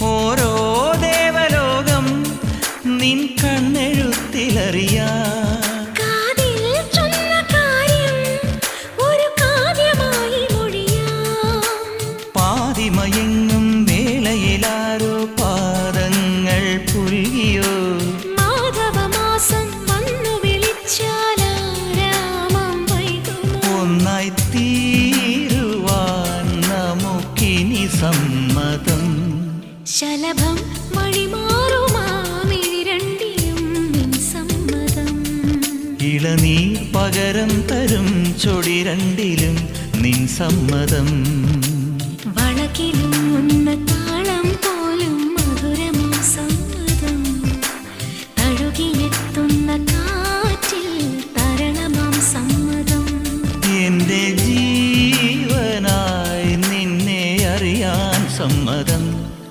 ഓരോ ദേവലോകം നിൻ കണ്ണെഴുത്തിലറിയാ പാതിമയങ്ങും വേളയിലാരോ പാദങ്ങൾ പുൽകിയോ മാധവമാസം വന്നു വിളിച്ചാലാരാമം വൈകുമോ ഒന്നായി തീരുവാൻ നമുക്കിനി സമ്മതം ശലഭം വഴിമാറുമാമിരണ്ടിലും നിൻ സമ്മതം ഇളനീർ പകരം തരും ചൊടി രണ്ടിലും നിൻ സമ്മതം